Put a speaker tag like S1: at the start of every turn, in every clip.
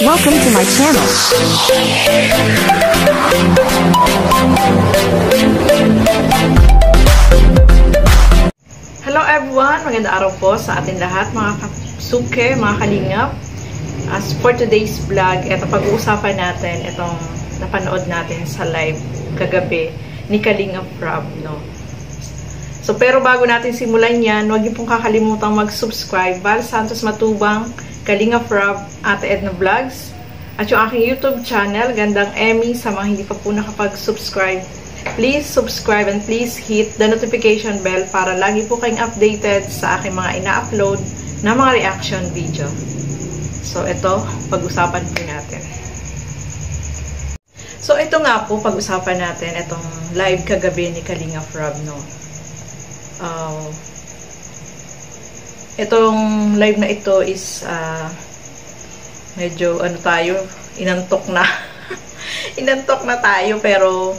S1: Welcome to my channel.
S2: Hello everyone! Magandang araw po sa ating lahat mga kasuke, mga kalingap. As for today's vlog, ito pag-uusapan natin itong napanood natin sa live kagabi ni Kalingap Rob, no? So, pero bago natin simulan yan, huwag niyo pong kakalimutang mag-subscribe. Val Santos Matubang, Kalingap Rob, Ate Edna Vlogs, at yung aking YouTube channel, Gandang Emmy, sa mga hindi pa po nakapag-subscribe. Please subscribe and please hit the notification bell para lagi po kayong updated sa aking mga ina-upload na mga reaction video. So, ito, pag-usapan po natin. So, ito nga po, pag-usapan natin itong live kagabi ni Kalingap Rob, no? Itong live na ito is medyo ano tayo, inantok na. Inantok na tayo, pero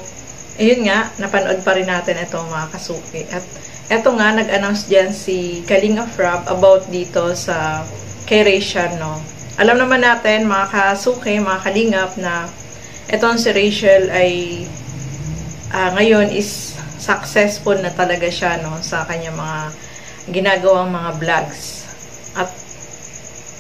S2: ayun nga, napanood pa rin natin itong mga kasuki. At eto nga, nag-announce dyan si Kalingap Rob about dito sa kay Rachel, no? Alam naman natin, mga kasuki, mga kalingap, na etong si Rachel ay ngayon is successful na talaga siya, no, sa kanyang mga ginagawang mga vlogs. At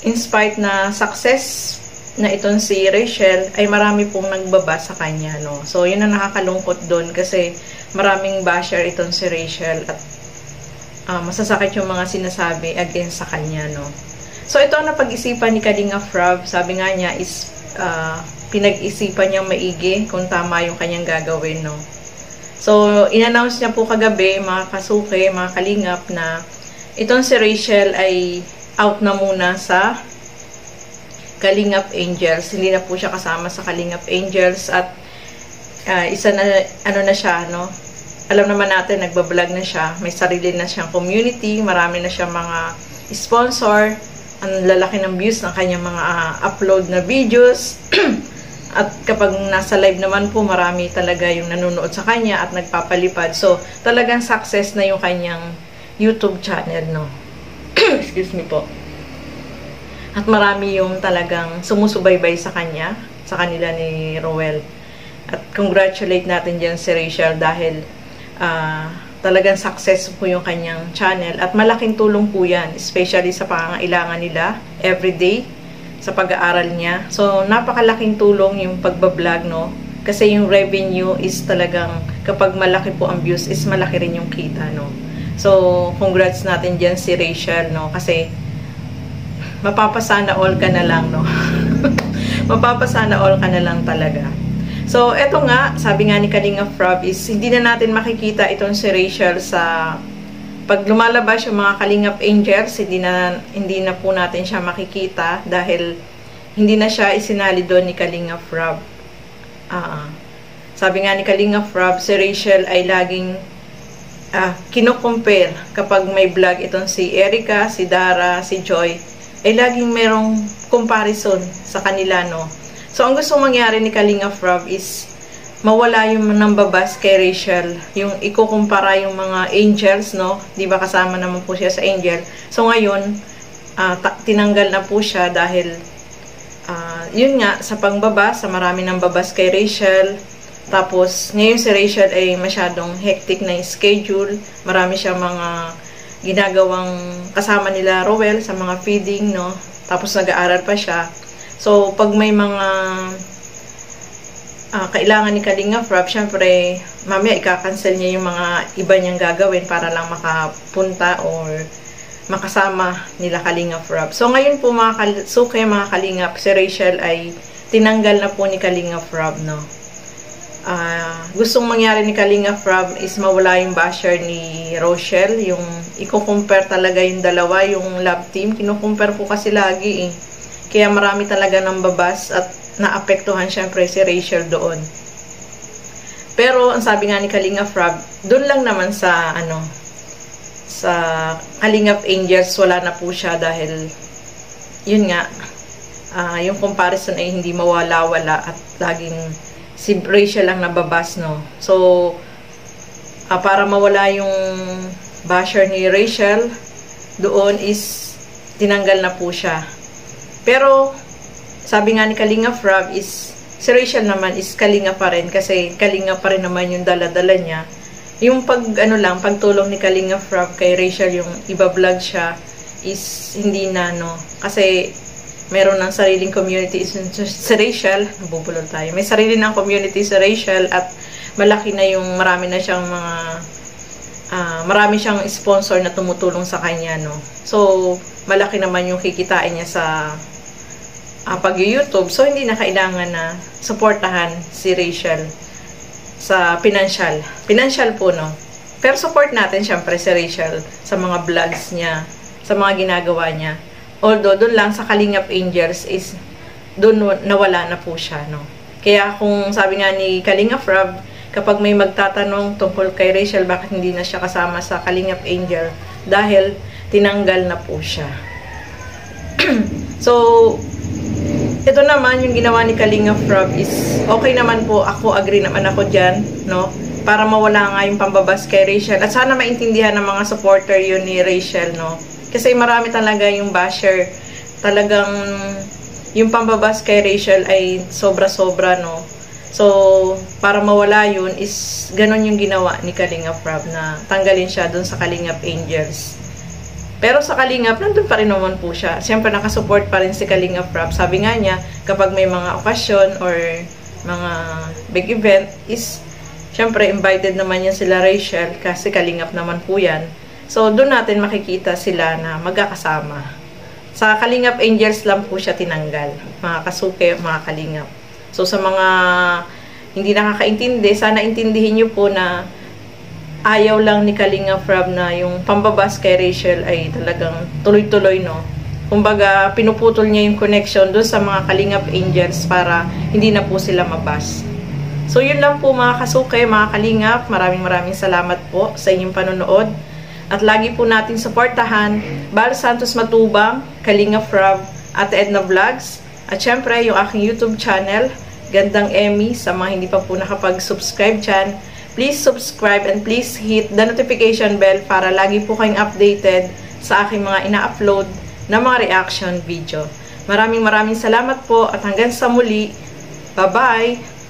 S2: in spite na success na itong si Rachel, ay marami pong nagbaba sa kanya, no. So, yun ang nakakalungkot doon kasi maraming basher itong si Rachel at masasakit yung mga sinasabi against sa kanya, no. So, ito ang napag-isipan ni Kalingap Rob. Sabi nga niya is pinag-isipan niyang maigi kung tama yung kanyang gagawin, no. So, in-announce niya po kagabi, mga kasuke, mga kalingap, na itong si Rachel ay out na muna sa Kalingap Angels. Hindi na po siya kasama sa Kalingap Angels at isa na, ano na siya, no? Alam naman natin, nagbablog na siya. May sarili na siyang community, marami na siyang mga sponsor, ang lalaki ng views ng kanyang mga upload na videos. At kapag nasa live naman po, marami talaga yung nanonood sa kanya at nagpapalipad. So, talagang success na yung kanyang YouTube channel, no? Excuse me po. At marami yung talagang sumusubaybay sa kanya, sa kanila ni Roel. At congratulate natin dyan si Rachel dahil talagang success po yung kanyang channel. At malaking tulong po yan, especially sa pangangailangan nila everyday sa pag-aaral niya. So, napakalaking tulong yung pagbablog, no? Kasi yung revenue is talagang, kapag malaki po ang views, is malaki rin yung kita, no? So, congrats natin dyan si Rachel, no? Kasi, mapapasana all ka na lang, no? Mapapasana all ka na lang talaga. So, eto nga, sabi nga ni Kalingap Rob is, hindi na natin makikita itong si Rachel sa pag lumalabas yung mga Kalingap Angels, hindi na po natin siya makikita dahil hindi na siya isinali doon ni Kalingap Rob. Sabi nga ni Kalingap Rob, si Rachel ay laging kino-compare kapag may vlog itong si Erica, si Dara, si Joy, ay laging merong comparison sa kanila, no? So, ang gusto mangyari ni Kalingap Rob is mawala yung nambabas kay Rachel, yung ikukumpara yung mga angels, no? Di ba kasama naman po siya sa angel? So, ngayon, tinanggal na po siya dahil, yun nga, sa pangbabas, sa marami nang babas kay Rachel. Tapos, ngayon si Rachel ay masyadong hectic na yung schedule. Marami siyang mga ginagawang kasama nila Roel sa mga feeding, no? Tapos, nag-aaral pa siya. So, pag may mga kailangan ni Kalingap Rob, syempre, mamaya ika-cancel niya yung mga iba niyang gagawin para lang makapunta or makasama nila Kalingap Rob. So, ngayon po mga kasuke, mga kalingap, si Rachel ay tinanggal na po ni Kalingap Rob, no? Gustong mangyari ni Kalingap Rob is mawala yung basher ni Rochelle, yung i-compare talaga yung dalawa, yung love team. Kino-compare po kasi lagi, eh. Kaya marami talaga ng babas at naapektuhan syempre si Rachel doon. Pero ang sabi nga ni Kalingap Rob, doon lang naman sa sa Kalingap Angels wala na po siya dahil yun nga, yung comparison ay hindi mawala-wala at laging si Rachel lang nababas, no. So para mawala yung basher ni Rachel doon is tinanggal na po siya. Pero sabi nga ni Kalinga Frab is, si Rachel naman is Kalinga pa rin kasi Kalinga pa rin naman yung dala-dala niya. Yung pagtulong ni Kalinga Frab kay Rachel, yung iba-vlog siya, is hindi na, kasi meron ng sariling community si Rachel, nabubulol tayo, may sarili ng community si Rachel at malaki na yung marami siyang sponsor na tumutulong sa kanya, So, malaki naman yung kikitain niya sa pag-YouTube. So, hindi na kailangan na supportahan si Rachel sa financial. Financial po, Pero support natin, syempre, si Rachel sa mga vlogs niya, sa mga ginagawa niya. Although, doon lang sa Kalingap Angels is, doon nawala na po siya, Kaya kung sabi nga ni Kalinga Frab, kapag may magtatanong tungkol kay Rachel, bakit hindi na siya kasama sa Kalingap Angel? Dahil, tinanggal na po siya. So, ito naman, yung ginawa ni Kalinga Frab is, okay naman po, agree naman ako dyan, para mawala nga yung pambabas kay Rachel. At sana maintindihan ng mga supporter yun ni Rachel, Kasi marami talaga yung basher. Talagang, yung pambabas kay Rachel ay sobra-sobra, So, para mawala yun is, ganun yung ginawa ni Kalinga Frab na tanggalin siya dun sa Kalingap Angels. Pero sa Kalingap, nandun pa rin naman po siya. Siyempre, nakasupport pa rin si Kalinga Frab. Sabi nga niya, kapag may mga okasyon or mga big event, is, siyempre, invited naman yan sila Rachel, kasi Kalingap naman po yan. So, doon natin makikita sila na magkakasama. Sa Kalingap Angels lang po siya tinanggal. Mga kasuke, mga Kalingap. So, sa mga hindi nakakaintindi, sana intindihin nyo po na ayaw lang ni Kalinga Frab na yung pambabas kay Rachel ay talagang tuloy-tuloy, Kumbaga, pinuputol niya yung connection doon sa mga Kalingap Angels para hindi na po sila mabas. So, yun lang po mga kasuke, mga Kalingap. Maraming salamat po sa inyong panonood. At lagi po natin supportahan Bal Santos Matubang, Kalinga Frab, Ate Edna Vlogs. At syempre, yung aking YouTube channel, Gandang Emmy, sa mga hindi pa po nakapag-subscribe dyan. Please subscribe and please hit the notification bell para lagi po kayong updated sa aking mga ina-upload na mga reaction video. Maraming salamat po at hanggang sa muli. Bye-bye!